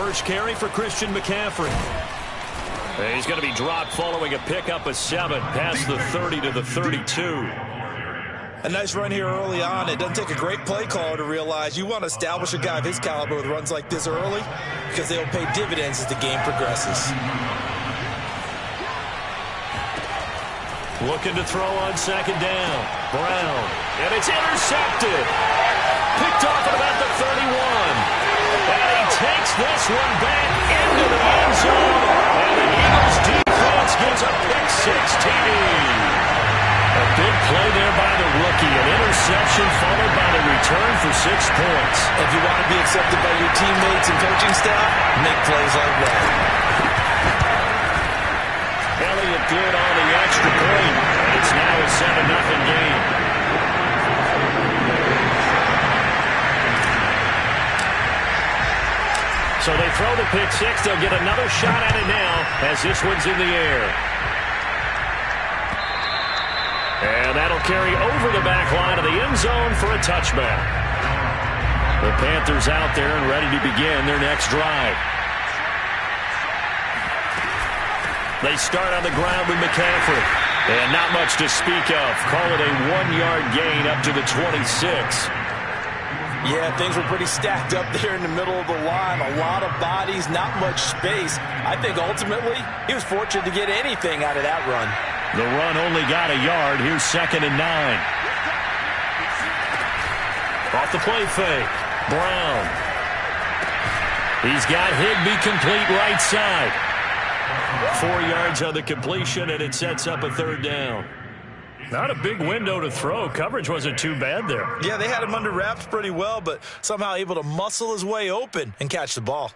first carry for Christian McCaffrey. He's going to be dropped following a pickup of 7 past the 30 to the 32. A nice run here early on. It doesn't take a great play caller to realize you want to establish a guy of his caliber with runs like this early because they'll pay dividends as the game progresses. Looking to throw on second down. Brown. And it's intercepted. Picked off at about the 31. And he takes this one back into the end zone. And the Eagles defense gives a pick-6 TD. A big play there by the rookie. An interception followed by the return for 6 points. If you want to be accepted by your teammates and coaching staff, make plays like that. Elliott good on the extra point. And it's now a 7-0 game. So they throw the pick-6. They'll get another shot at it now as this one's in the air. And that'll carry over the back line of the end zone for a touchback. The Panthers out there and ready to begin their next drive. They start on the ground with McCaffrey. And not much to speak of. Call it a 1-yard gain up to the 26. Yeah, things were pretty stacked up there in the middle of the line. A lot of bodies, not much space. I think ultimately he was fortunate to get anything out of that run. The run only got a yard. Here's 2nd and 9. Off the play fake. Brown. He's got Higbee complete right side. 4 yards on the completion, and it sets up a 3rd down. Not a big window to throw. Coverage wasn't too bad there. Yeah, they had him under wraps pretty well, but somehow able to muscle his way open and catch the ball.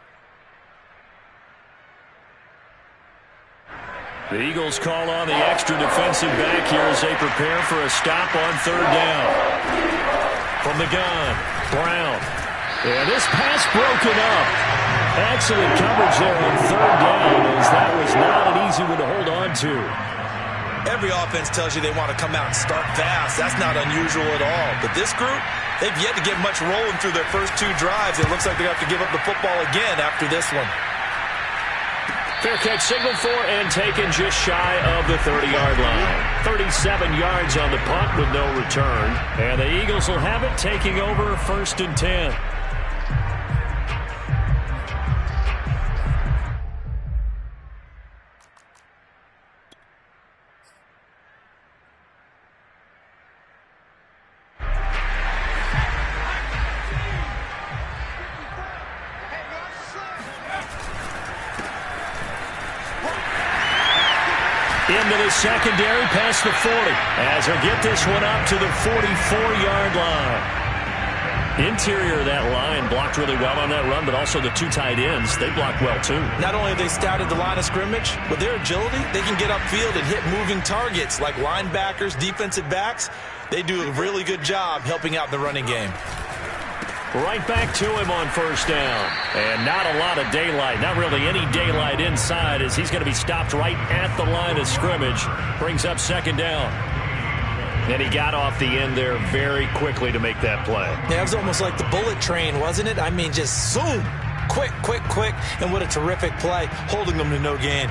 The Eagles call on the extra defensive back here as they prepare for a stop on 3rd down. From the gun, Brown. And this pass broken up. Excellent coverage there on 3rd down, as that was not an easy one to hold on to. Every offense tells you they want to come out and start fast. That's not unusual at all. But this group, they've yet to get much rolling through their first 2 drives. It looks like they have to give up the football again after this one. Fair catch signaled for and taken just shy of the 30-yard line. 37 yards on the punt with no return. And the Eagles will have it taking over 1st and 10. Into the secondary past the 40 as they'll get this one up to the 44-yard line. Interior of that line blocked really well on that run, but also the 2 tight ends, they blocked well too. Not only have they scouted the line of scrimmage, with their agility, they can get upfield and hit moving targets like linebackers, defensive backs. They do a really good job helping out the running game. Right back to him on 1st down. And not a lot of daylight. Not really any daylight inside as he's going to be stopped right at the line of scrimmage. Brings up 2nd down. And he got off the end there very quickly to make that play. Yeah, it was almost like the bullet train, wasn't it? I mean, just zoom. Quick, quick, quick. And what a terrific play, holding them to no gain.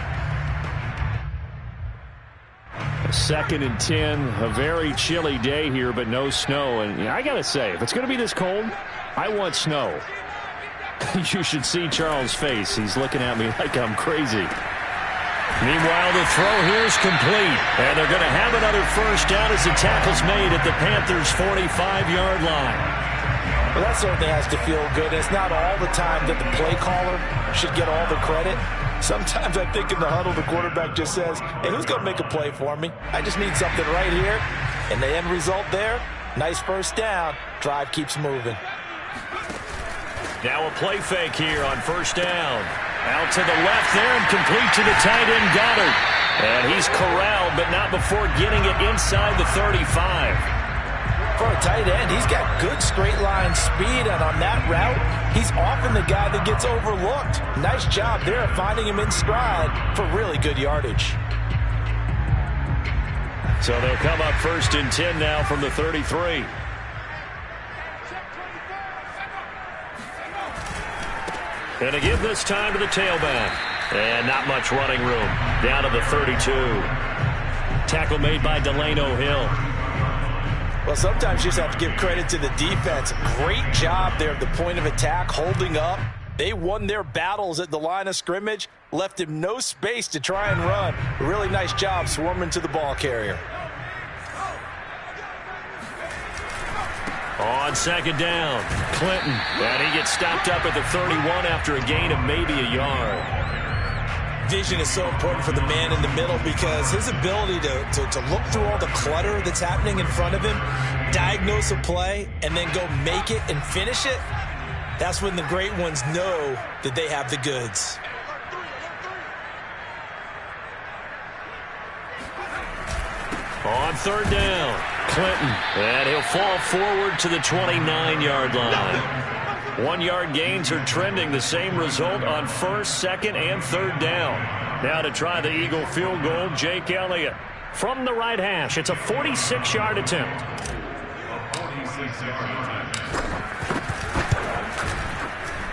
2nd and 10. A very chilly day here, but no snow. And I got to say, if it's going to be this cold, I want snow. You should see Charles' face. He's looking at me like I'm crazy. Meanwhile, the throw here is complete. And they're going to have another 1st down as the tackle's made at the Panthers' 45-yard line. Well, that certainly has to feel good. It's not all the time that the play caller should get all the credit. Sometimes I think in the huddle, the quarterback just says, hey, who's going to make a play for me? I just need something right here. And the end result there, nice 1st down. Drive keeps moving. Now a play fake here on 1st down. Out to the left there and complete to the tight end Goddard. And he's corralled, but not before getting it inside the 35. For a tight end, he's got good straight line speed, and on that route, he's often the guy that gets overlooked. Nice job there of finding him in stride for really good yardage. So they'll come up 1st and 10 now from the 33. And to give this time to the tailback. And not much running room. Down to the 32. Tackle made by Delano Hill. Well, sometimes you just have to give credit to the defense. Great job there at the point of attack, holding up. They won their battles at the line of scrimmage, left him no space to try and run. A really nice job swarming to the ball carrier. On second down, Clinton. And he gets stopped up at the 31 after a gain of maybe a yard. Vision is so important for the man in the middle because his ability to look through all the clutter that's happening in front of him, diagnose a play, and then go make it and finish it, that's when the great ones know that they have the goods. On third down, Clinton. And he'll fall forward to the 29-yard line. 1-yard gains are trending the same result on first, second, and third down. Now to try the Eagle field goal, Jake Elliott. From the right hash, it's a 46-yard attempt.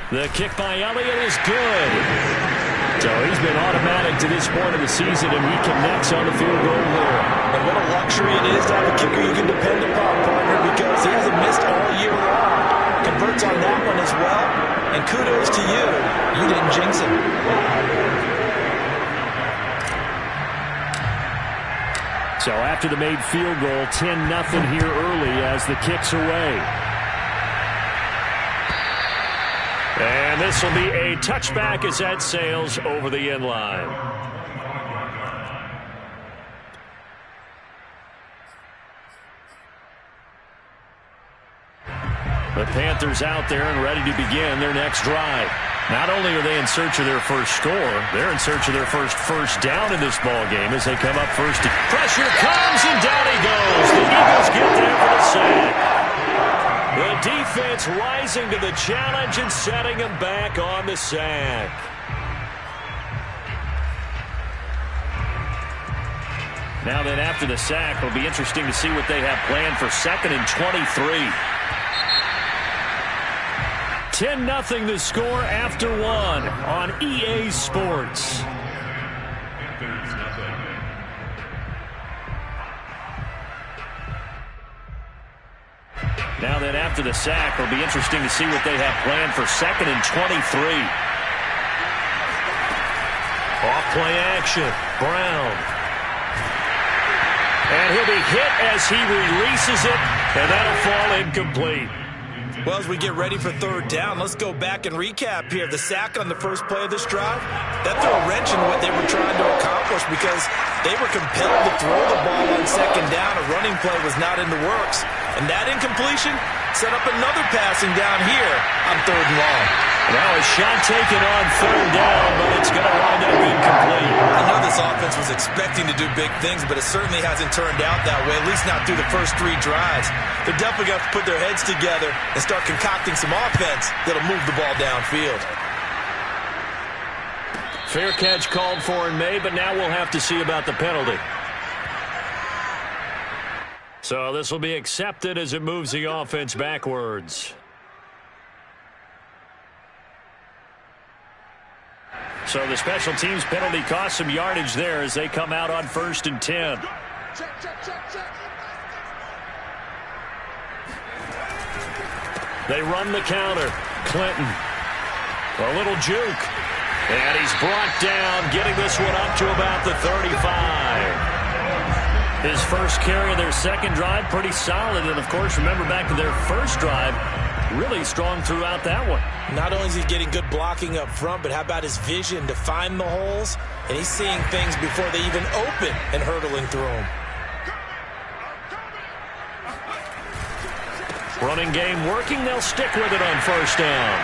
The kick by Elliott is good. So he's been automatic to this point of the season, and he connects on the field goal there. And what a luxury it is to have a kicker you can depend upon, partner, because he hasn't missed all year long. Converts on that one as well. And kudos to you. You didn't jinx him. So after the made field goal, 10-0 here early as the kick's away. And this will be a touchback as that sails over the end line. The Panthers out there and ready to begin their next drive. Not only are they in search of their first score, they're in search of their first down in this ball game as they come up first. Pressure comes, and down he goes. The Eagles get there for the sack. The defense rising to the challenge and setting him back on the sack. Now then, after the sack, it'll be interesting to see what they have planned for 2nd and 23. 10-0 the score after 1 on EA Sports. Now then, after the sack, it'll be interesting to see what they have planned for 2nd and 23. Off play action, Brown. And he'll be hit as he releases it, and that'll fall incomplete. Well, as we get ready for third down, let's go back and recap here. The sack on the first play of this drive, that threw a wrench in what they were trying to accomplish because they were compelled to throw the ball on second down. A running play was not in the works. And that incompletion set up another passing down here on 3rd and long. Now a shot taken on 3rd down, but it's going to wind up incomplete. I know this offense was expecting to do big things, but it certainly hasn't turned out that way, at least not through the first 3 drives. They're definitely going to have to put their heads together and start concocting some offense that'll move the ball downfield. Fair catch called for and made, but now we'll have to see about the penalty. So this will be accepted as it moves the offense backwards. So the special teams penalty cost some yardage there as they come out on 1st and 10. They run the counter. Clinton. A little juke. And he's brought down, getting this one up to about the 35. His first carry of their second drive, pretty solid. And, of course, remember back to their first drive, really strong throughout that one. Not only is he getting good blocking up front, but how about his vision to find the holes? And he's seeing things before they even open and hurdling through them. Running game working. They'll stick with it on 1st down.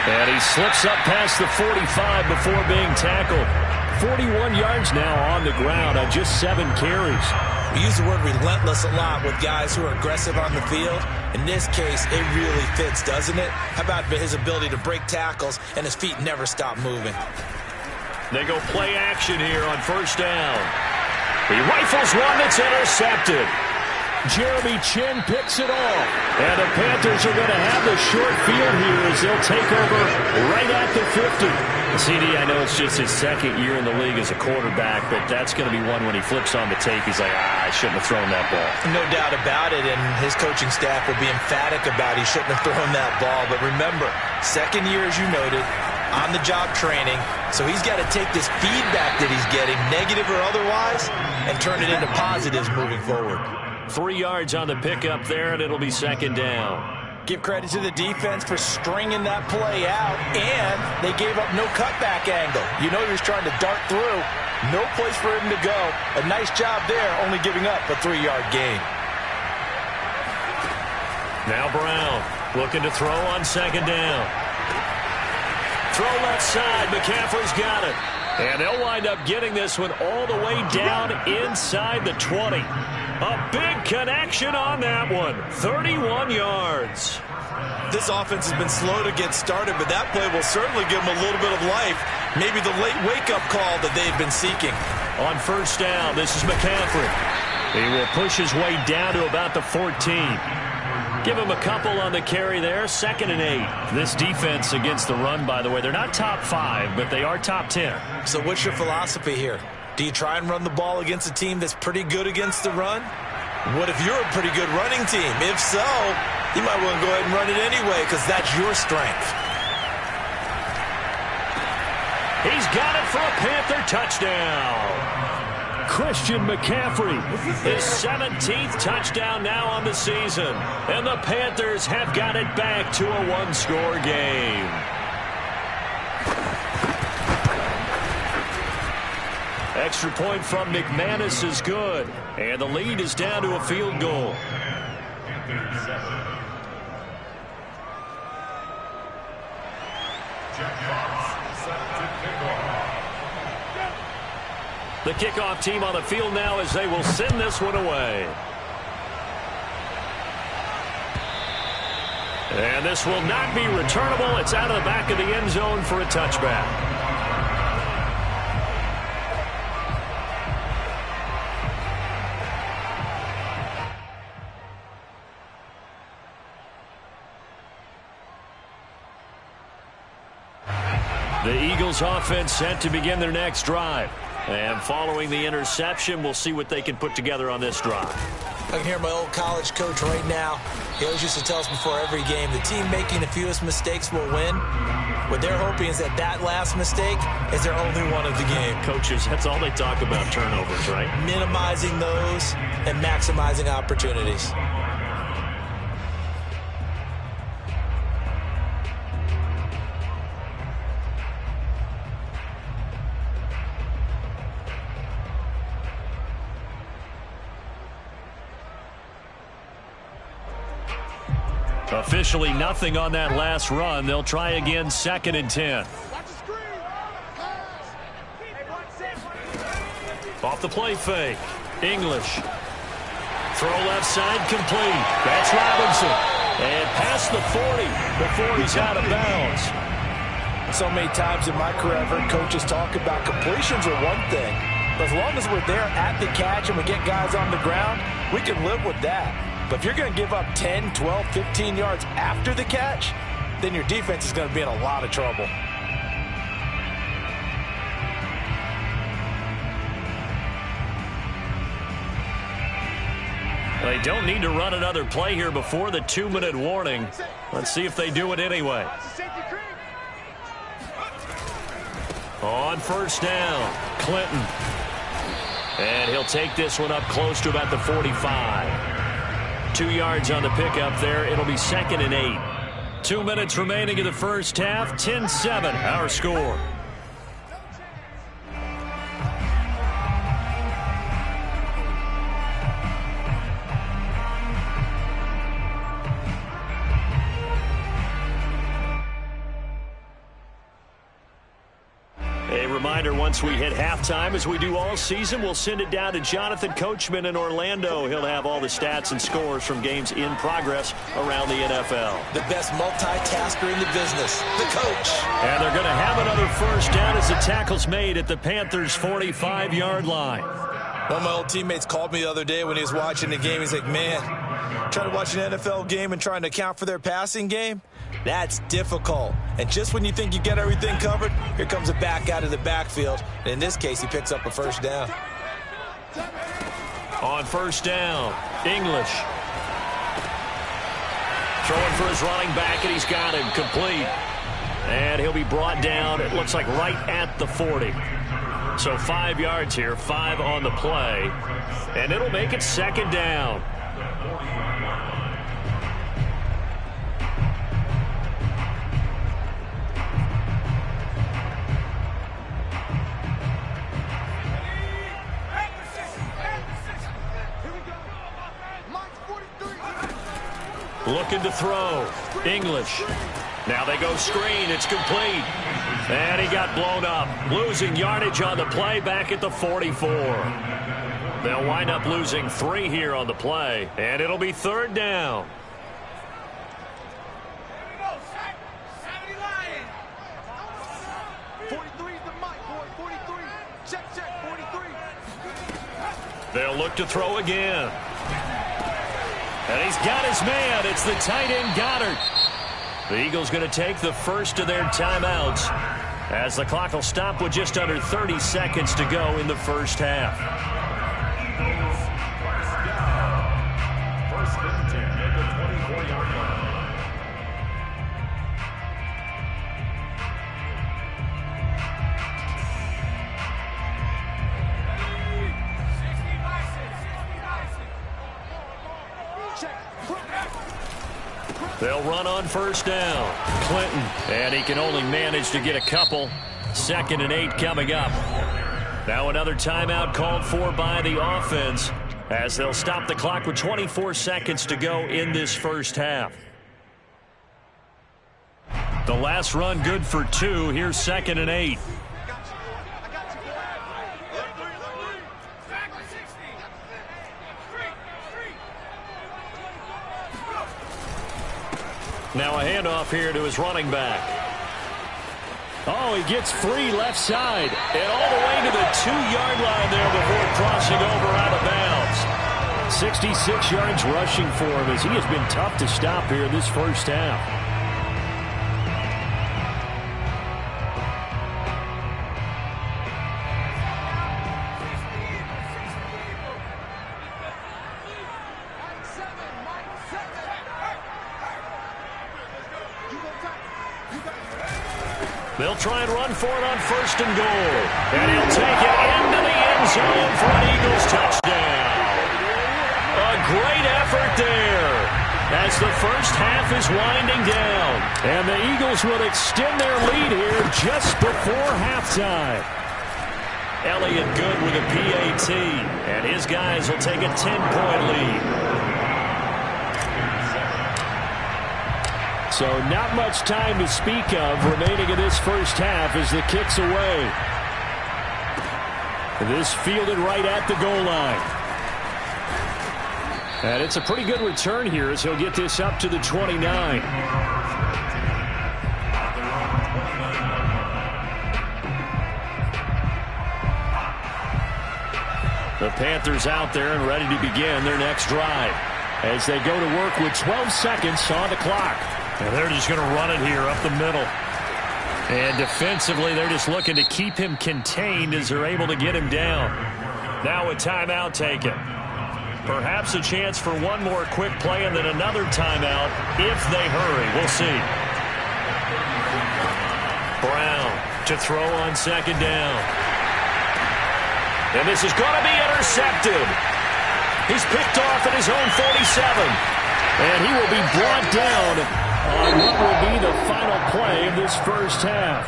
And he slips up past the 45 before being tackled. 41 yards now on the ground on just 7 carries. We use the word relentless a lot with guys who are aggressive on the field. In this case, it really fits, doesn't it? How about his ability to break tackles and his feet never stop moving? They go play action here on 1st down. He rifles one that's intercepted. Jeremy Chin picks it off. And the Panthers are going to have the short field here as they'll take over right at the 50. CD, I know it's just his second year in the league as a quarterback, but that's going to be one when he flips on the tape. He's like, I shouldn't have thrown that ball. No doubt about it, and his coaching staff will be emphatic about he shouldn't have thrown that ball. But remember, second year, as you noted, on-the-job training, so he's got to take this feedback that he's getting, negative or otherwise, and turn it into positives moving forward. 3 yards on the pickup there, and it'll be second down. Give credit to the defense for stringing that play out, and they gave up no cutback angle. You know he was trying to dart through. No place for him to go. A nice job there, only giving up a 3-yard gain. Now Brown looking to throw on second down. Throw left side. McCaffrey's got it. And they'll wind up getting this one all the way down inside the 20. A big connection on that one. 31 yards. This offense has been slow to get started, but that play will certainly give them a little bit of life. Maybe the late wake-up call that they've been seeking. On first down, this is McCaffrey. He will push his way down to about the 14. Give him a couple on the carry there. 2nd and 8. This defense against the run, by the way, they're not top 5, but they are top 10. So what's your philosophy here? Do you try and run the ball against a team that's pretty good against the run? What if you're a pretty good running team? If so, you might want to go ahead and run it anyway because that's your strength. He's got it for a Panther touchdown. Christian McCaffrey, his 17th touchdown now on the season. And the Panthers have got it back to a one-score game. Extra point from McManus is good. And the lead is down to a field goal. The kickoff team on the field now as they will send this one away. And this will not be returnable. It's out of the back of the end zone for a touchback. The Eagles offense set to begin their next drive. And following the interception, we'll see what they can put together on this drive. I can hear my old college coach right now. He always used to tell us before every game, the team making the fewest mistakes will win. What they're hoping is that that last mistake is their only one of the game. Coaches, that's all they talk about, turnovers, right? Minimizing those and maximizing opportunities. Officially nothing on that last run. They'll try again 2nd and 10. Off the play fake. English. Throw left side complete. That's Robinson. And past the 40 before he's out of bounds. So many times in my career I've heard coaches talk about completions are one thing. But as long as we're there at the catch and we get guys on the ground, we can live with that. But if you're going to give up 10, 12, 15 yards after the catch, then your defense is going to be in a lot of trouble. They don't need to run another play here before the 2-minute warning. Let's see if they do it anyway. On first down, Clinton. And he'll take this one up close to about the 45. 2 yards on the pickup there. It'll be 2nd and 8. 2 minutes remaining in the first half. 10-7, our score. Reminder, once we hit halftime, as we do all season, we'll send it down to Jonathan Coachman in Orlando. He'll have all the stats and scores from games in progress around the NFL. The best multitasker in the business, the coach. And they're going to have another first down as the tackle's made at the Panthers' 45-yard line. One of my old teammates called me the other day when he was watching the game. He's like, man, trying to watch an NFL game and trying to account for their passing game, that's difficult. And just when you think you get everything covered, here comes a back out of the backfield. And in this case, he picks up a first down. On first down, English. Throwing for his running back, and he's got him complete. And he'll be brought down, it looks like right at the 40. So 5 yards here, 5 on the play. And it'll make it second down. Looking to throw. English. Now they go screen. It's complete. And he got blown up. Losing yardage on the play back at the 44. They'll wind up losing 3 here on the play. And it'll be third down. They'll look to throw again. And he's got his man. It's the tight end, Goddard. The Eagles going to take the first of their timeouts as the clock will stop with just under 30 seconds to go in the first half. First and 10 at the 24-yard line. They'll run on first down. Clinton, and he can only manage to get a couple. 2nd and 8 coming up. Now another timeout called for by the offense as they'll stop the clock with 24 seconds to go in this first half. The last run good for 2. Here's 2nd and 8. Now a handoff here to his running back. Oh, he gets free left side. And all the way to the 2-yard line there before crossing over out of bounds. 66 yards rushing for him as he has been tough to stop here in this first half. They'll try and run for it on 1st and goal. And he'll take it into the end zone for an Eagles touchdown. A great effort there as the first half is winding down. And the Eagles will extend their lead here just before halftime. Elliott good with a PAT. And his guys will take a 10-point lead. So not much time to speak of remaining in this first half as the kick's away. This fielded right at the goal line. And it's a pretty good return here as he'll get this up to the 29. The Panthers out there and ready to begin their next drive as they go to work with 12 seconds on the clock. And they're just going to run it here up the middle. And defensively, they're just looking to keep him contained as they're able to get him down. Now a timeout taken. Perhaps a chance for one more quick play and then another timeout if they hurry. We'll see. Brown to throw on 2nd down. And this is going to be intercepted. He's picked off at his own 47. And he will be brought down on what will be the final play of this first half.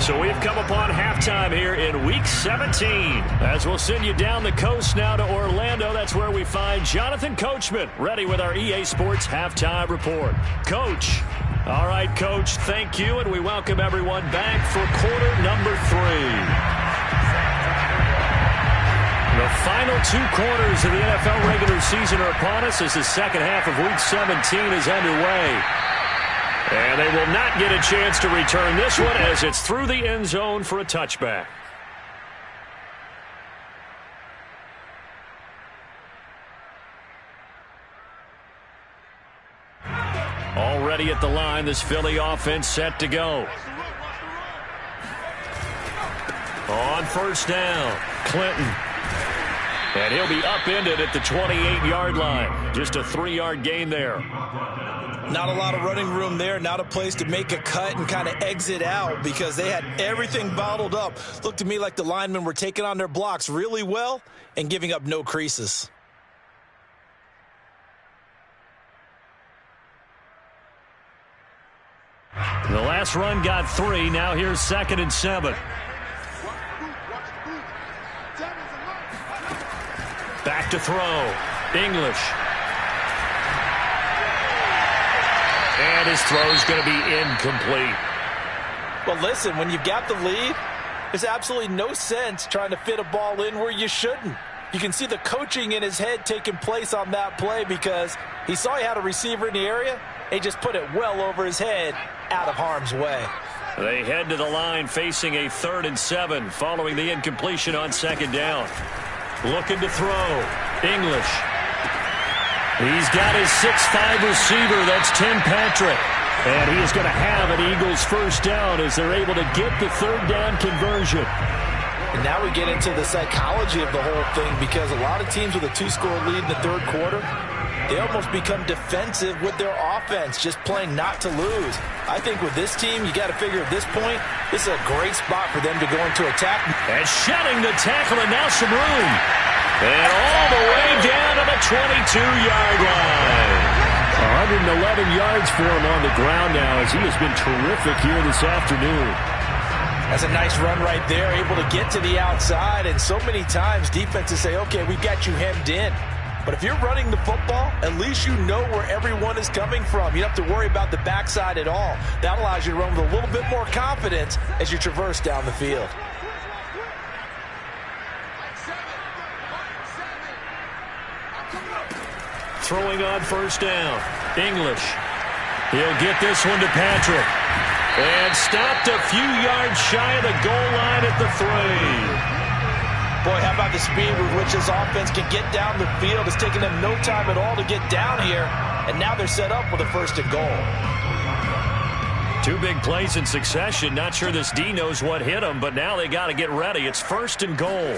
So we've come upon halftime here in Week 17. As we'll send you down the coast now to Orlando. That's where we find Jonathan Coachman ready with our EA Sports Halftime Report. Coach. All right, Coach, thank you, and we welcome everyone back for quarter number 3. The final 2 quarters of the NFL regular season are upon us as the second half of Week 17 is underway. And they will not get a chance to return this one as it's through the end zone for a touchback. Already at the line, this Philly offense set to go. On first down, Clinton. And he'll be upended at the 28-yard line. Just a 3-yard gain there. Not a lot of running room there. Not a place to make a cut and kind of exit out because they had everything bottled up. Looked to me like the linemen were taking on their blocks really well and giving up no creases. The last run got 3. Now here's 2nd and 7. Back to throw. English. And his throw's going to be incomplete. Well, listen, when you've got the lead, there's absolutely no sense trying to fit a ball in where you shouldn't. You can see the coaching in his head taking place on that play because he saw he had a receiver in the area. He just put it well over his head out of harm's way. They head to the line facing a 3rd and 7 following the incompletion on 2nd down. Looking to throw. English. He's got his 6'5 receiver. That's Tim Patrick. And he is going to have an Eagles first down as they're able to get the 3rd down conversion. And now we get into the psychology of the whole thing because a lot of teams with a 2-score lead in the 3rd quarter, they almost become defensive with their offense, just playing not to lose. I think with this team, you got to figure at this point, this is a great spot for them to go into attack. And shedding the tackle and now some room. And all the way down to the 22-yard line. 111 yards for him on the ground now as he has been terrific here this afternoon. That's a nice run right there, able to get to the outside. And so many times defenses say, okay, we've got you hemmed in. But if you're running the football, at least you know where everyone is coming from. You don't have to worry about the backside at all. That allows you to run with a little bit more confidence as you traverse down the field. Throwing on first down. English. He'll get this one to Patrick. And stopped a few yards shy of the goal line at the 3. Boy, how about the speed with which this offense can get down the field? It's taken them no time at all to get down here. And now they're set up with a 1st and goal. 2 big plays in succession. Not sure this D knows what hit him, but now they got to get ready. It's 1st and goal.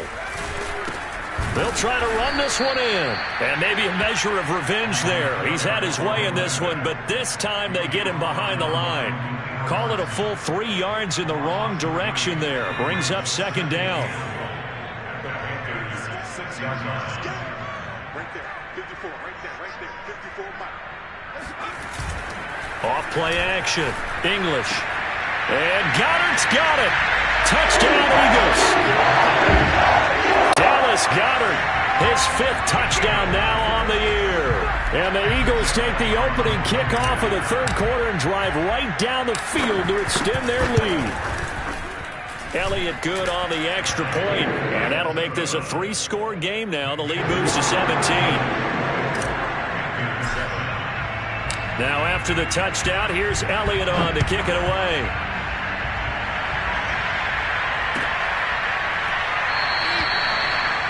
They'll try to run this one in. And maybe a measure of revenge there. He's had his way in this one, but this time they get him behind the line. Call it a full 3 yards in the wrong direction there. Brings up 2nd down. Off play action. English. And Goddard's got it. Touchdown Eagles. Dallas Goedert, his 5th touchdown now on the year. And the Eagles take the opening kickoff of the 3rd quarter and drive right down the field to extend their lead. Elliott good on the extra point, and that'll make this a 3-score game now. The lead moves to 17. Now after the touchdown, here's Elliott on to kick it away.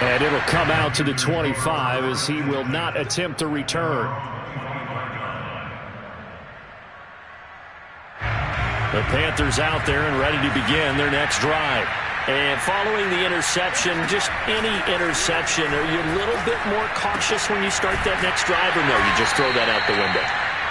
And it'll come out to the 25 as he will not attempt a return. The Panthers out there and ready to begin their next drive. And following the interception, just any interception, are you a little bit more cautious when you start that next drive, or no, you just throw that out the window?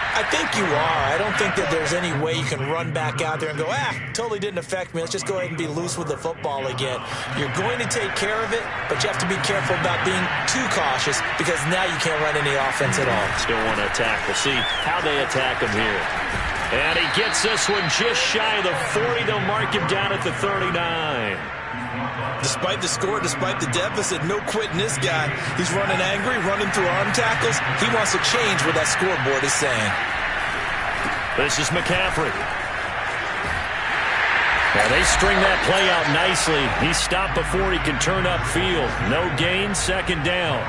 I think you are. I don't think that there's any way you can run back out there and go, totally didn't affect me. Let's just go ahead and be loose with the football again. You're going to take care of it, but you have to be careful about being too cautious because now you can't run any offense at all. Still want to attack. We'll see how they attack him here. And he gets this one just shy of the 40. They'll mark him down at the 39. Despite the score, despite the deficit, no quitting this guy. He's running angry, running through arm tackles. He wants to change what that scoreboard is saying. This is McCaffrey. Now they string that play out nicely. He stopped before he can turn upfield. No gain, 2nd down.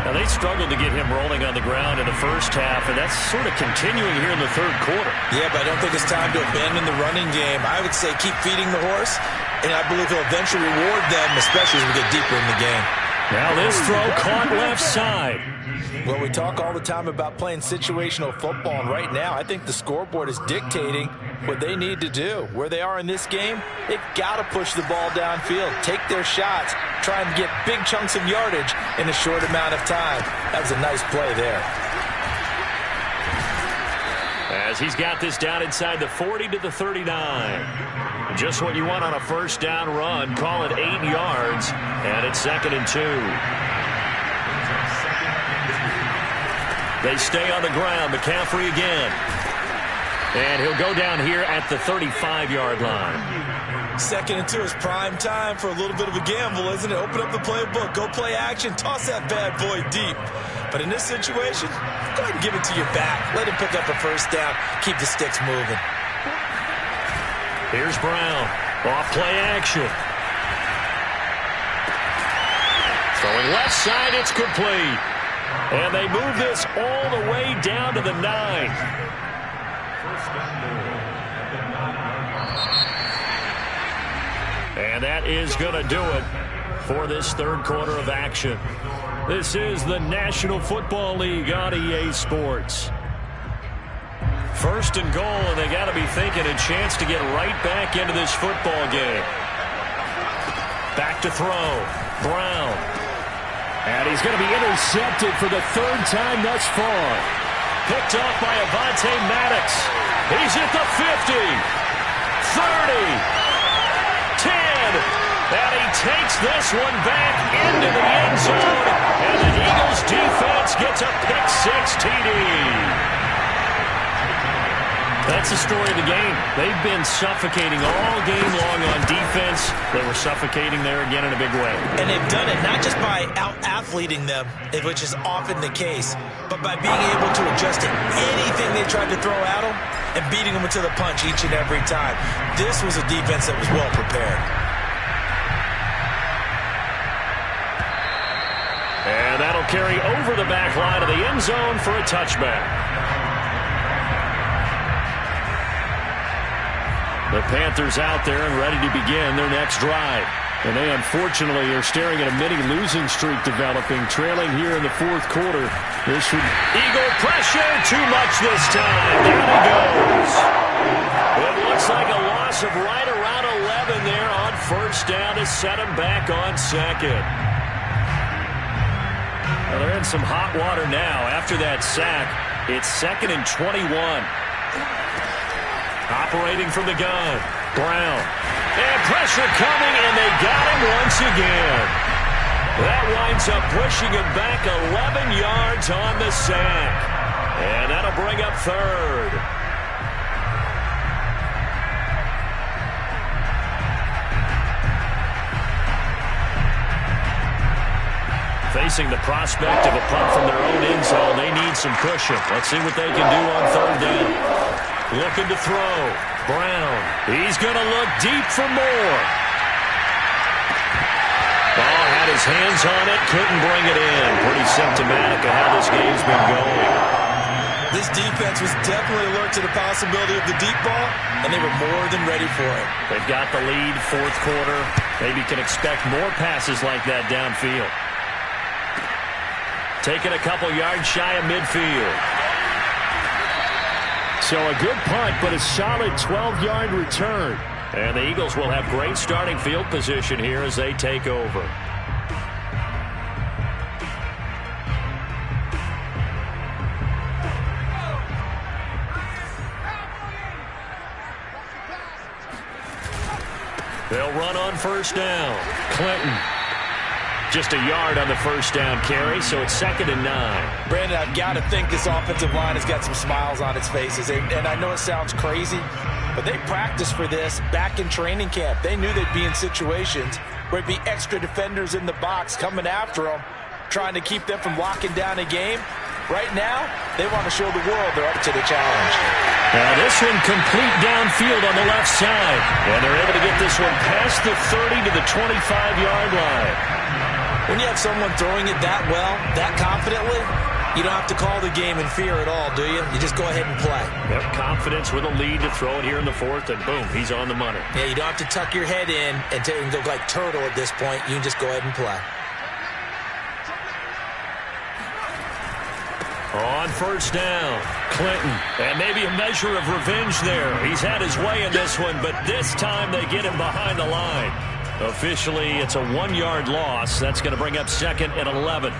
Now they struggled to get him rolling on the ground in the first half, and that's sort of continuing here in the 3rd quarter. Yeah, but I don't think it's time to abandon the running game. I would say keep feeding the horse, and I believe he'll eventually reward them, especially as we get deeper in the game. Now this throw caught left side. Well, we talk all the time about playing situational football, and right now I think the scoreboard is dictating what they need to do. Where they are in this game, they've got to push the ball downfield, take their shots, try and get big chunks of yardage in a short amount of time. That was a nice play there. As he's got this down inside the 40 to the 39. Just what you want on a first down run. Call it 8 yards, and it's 2nd and 2. They stay on the ground. McCaffrey again. And he'll go down here at the 35-yard line. 2nd and 2 is prime time for a little bit of a gamble, isn't it? Open up the playbook, go play action, toss that bad boy deep. But in this situation, go ahead and give it to your back. Let him pick up a first down. Keep the sticks moving. Here's Brown. Off play action. Throwing left side, it's complete. And they move this all the way down to the 9. And that is going to do it for this third quarter of action. This is the National Football League on EA Sports. 1st and goal, and they got to be thinking a chance to get right back into this football game. Back to throw. Brown. And he's going to be intercepted for the 3rd time thus far. Picked off by Avonte Maddox. He's at the 50. 30. 10, and he takes this one back into the end zone, and the Eagles defense gets a pick-6 TD. That's the story of the game. They've been suffocating all game long on defense. They were suffocating there again in a big way. And they've done it not just by out-athleting them, which is often the case, but by being able to adjust to anything they tried to throw at them and beating them to the punch each and every time. This was a defense that was well prepared. And that'll carry over the back line of the end zone for a touchback. The Panthers out there and ready to begin their next drive. And they unfortunately are staring at a mini losing streak developing, trailing here in the 4th quarter. This would Eagle pressure, too much this time. Down he goes. It looks like a loss of right around 11 there on first down to set him back on 2nd. Well, they're in some hot water now. After that sack, it's 2nd and 21. Operating from the gun, Brown. And pressure coming, and they got him once again. That winds up pushing him back 11 yards on the sack. And that'll bring up 3rd. Facing the prospect of a punt from their own end zone, they need some cushion. Let's see what they can do on 3rd down. Looking to throw. Brown. He's going to look deep for more. Oh, had his hands on it. Couldn't bring it in. Pretty symptomatic of how this game's been going. This defense was definitely alert to the possibility of the deep ball, and they were more than ready for it. They've got the lead, 4th quarter. Maybe can expect more passes like that downfield. Taking a couple yards shy of midfield. So a good punt, but a solid 12-yard return. And the Eagles will have great starting field position here as they take over. They'll run on first down. Clinton. Just a yard on the first down carry, so it's 2nd and 9. Brandon, I've got to think this offensive line has got some smiles on its faces. And I know it sounds crazy, but they practiced for this back in training camp. They knew they'd be in situations where it'd be extra defenders in the box coming after them, trying to keep them from locking down a game. Right now, they want to show the world they're up to the challenge. Now this one complete downfield on the left side. And they're able to get this one past the 30 to the 25-yard line. When you have someone throwing it that well, that confidently, you don't have to call the game in fear at all, do you? You just go ahead and play. Yep, confidence with a lead to throw it here in the 4th, and boom, he's on the money. Yeah, you don't have to tuck your head in and look like turtle at this point. You can just go ahead and play. On first down, Clinton. And maybe a measure of revenge there. He's had his way in this one, but this time they get him behind the line. Officially, it's a 1-yard loss. That's going to bring up 2nd and 11.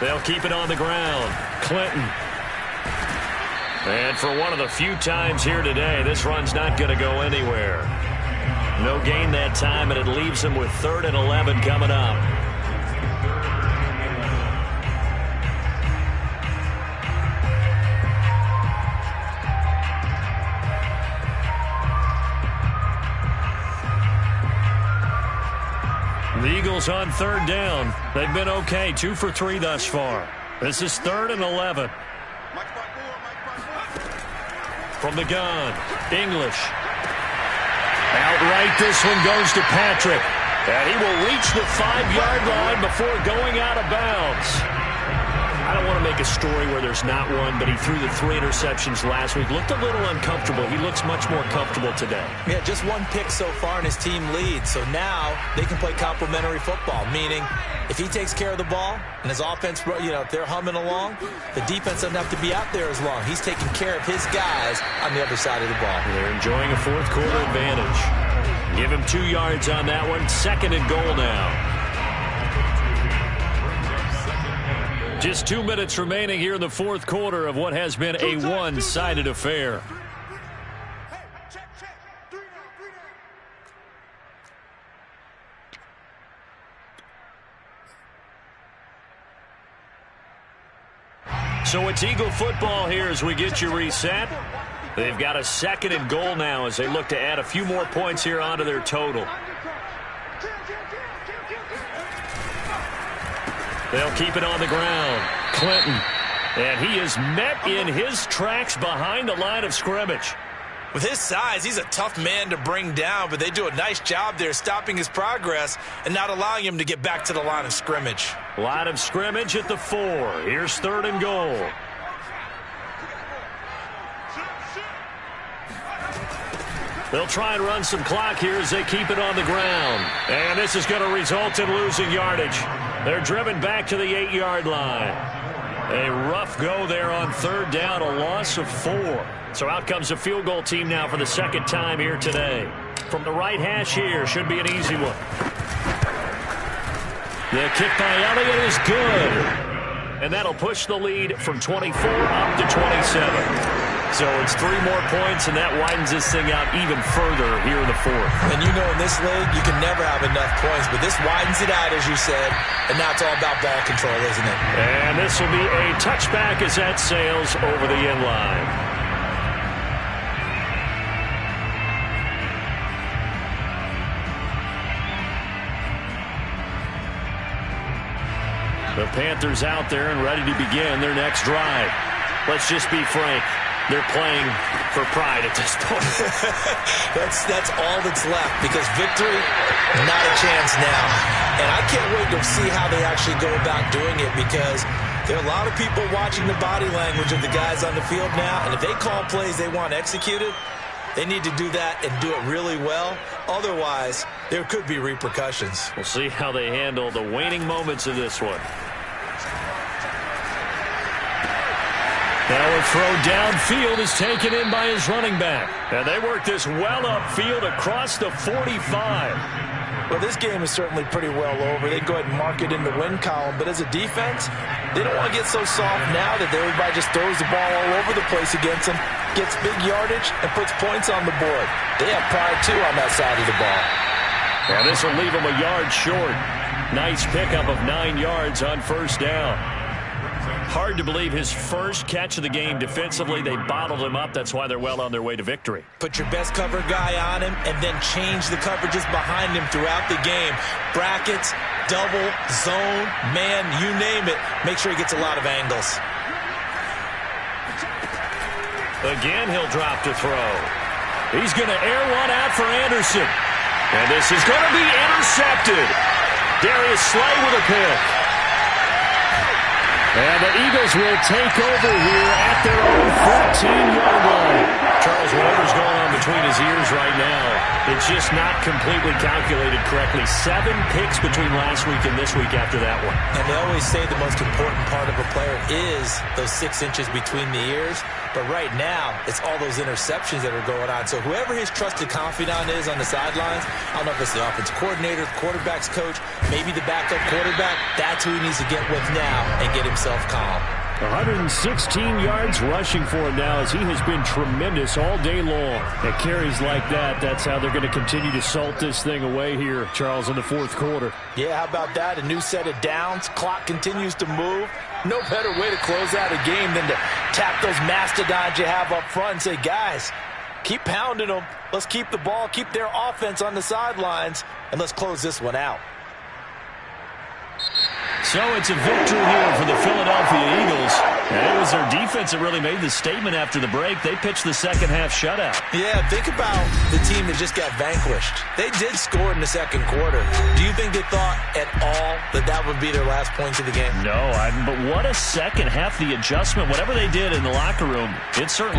They'll keep it on the ground. Clinton. And for one of the few times here today, this run's not going to go anywhere. No gain that time, and it leaves them with 3rd and 11 coming up. The Eagles on 3rd down. They've been okay, 2 for 3 thus far. This is 3rd and 11. From the gun, English. Outright, this one goes to Patrick. And he will reach the 5-yard line before going out of bounds. I don't want to make a story where there's not one, but he threw the 3 interceptions last week. Looked a little uncomfortable. He looks much more comfortable today. Yeah, just 1 pick so far and his team leads. So now they can play complementary football, meaning if he takes care of the ball and his offense, if they're humming along, the defense doesn't have to be out there as long. He's taking care of his guys on the other side of the ball. They're enjoying a 4th quarter advantage. Give him 2 yards on that one. 2nd and goal now. Just 2 minutes remaining here in the 4th quarter of what has been a one-sided affair. So it's Eagle football here as we get you reset. They've got a 2nd and goal now as they look to add a few more points here onto their total. They'll keep it on the ground. Clinton. And he is met in his tracks behind the line of scrimmage. With his size, he's a tough man to bring down, but they do a nice job there stopping his progress and not allowing him to get back to the line of scrimmage. Line of scrimmage at the 4. Here's 3rd and goal. They'll try and run some clock here as they keep it on the ground. And this is going to result in losing yardage. They're driven back to the 8-yard line. A rough go there on 3rd down, a loss of 4. So out comes the field goal team now for the 2nd time here today. From the right hash here, should be an easy one. The kick by Elliott is good. And that'll push the lead from 24 up to 27. So it's 3 more points, and that widens this thing out even further here in the 4th. And you know in this league, you can never have enough points, but this widens it out, as you said, and now it's all about ball control, isn't it? And this will be a touchback as that sails over the end line. The Panthers out there and ready to begin their next drive. Let's just be frank. They're playing for pride at this point. that's all that's left, because victory, not a chance now. And I can't wait to see how they actually go about doing it, because there are a lot of people watching the body language of the guys on the field now, and if they call plays they want executed, they need to do that and do it really well. Otherwise, there could be repercussions. We'll see how they handle the waning moments of this one. Now a throw downfield is taken in by his running back. And they work this well upfield across the 45. Well, this game is certainly pretty well over. They go ahead and mark it in the win column. But as a defense, they don't want to get so soft now that everybody just throws the ball all over the place against them, gets big yardage, and puts points on the board. They have pride, too, on that side of the ball. And this will leave them a yard short. Nice pickup of 9 yards on first down. Hard to believe his first catch of the game defensively. They bottled him up. That's why they're well on their way to victory. Put your best cover guy on him and then change the coverages behind him throughout the game. Brackets, double, zone, man, you name it. Make sure he gets a lot of angles. Again, he'll drop to throw. He's going to air one out for Anderson. And this is going to be intercepted. Darius Slay with a pick. And the Eagles will take over here at their own 14-yard line. Charles, whatever's going on between his ears right now, it's just not completely calculated correctly. 7 picks between last week and this week after that one. And they always say the most important part of a player is those 6 inches between the ears. But right now, it's all those interceptions that are going on. So whoever his trusted confidant is on the sidelines, I don't know if it's the offensive coordinator, the quarterback's coach, maybe the backup quarterback, that's who he needs to get with now and get himself calm. 116 yards rushing for him now as he has been tremendous all day long. At carries like that, that's how they're going to continue to salt this thing away here, Charles, in the fourth quarter. Yeah, how about that? A new set of downs. Clock continues to move. No better way to close out a game than to tap those mastodons you have up front and say, guys, keep pounding them. Let's keep the ball, keep their offense on the sidelines, and let's close this one out. So it's a victory here for the Philadelphia Eagles. And it was their defense that really made the statement after the break. They pitched the second half shutout. Yeah, think about the team that just got vanquished. They did score in the second quarter. Do you think they thought at all that that would be their last points of the game? No, but what a second half. The adjustment, whatever they did in the locker room, it certainly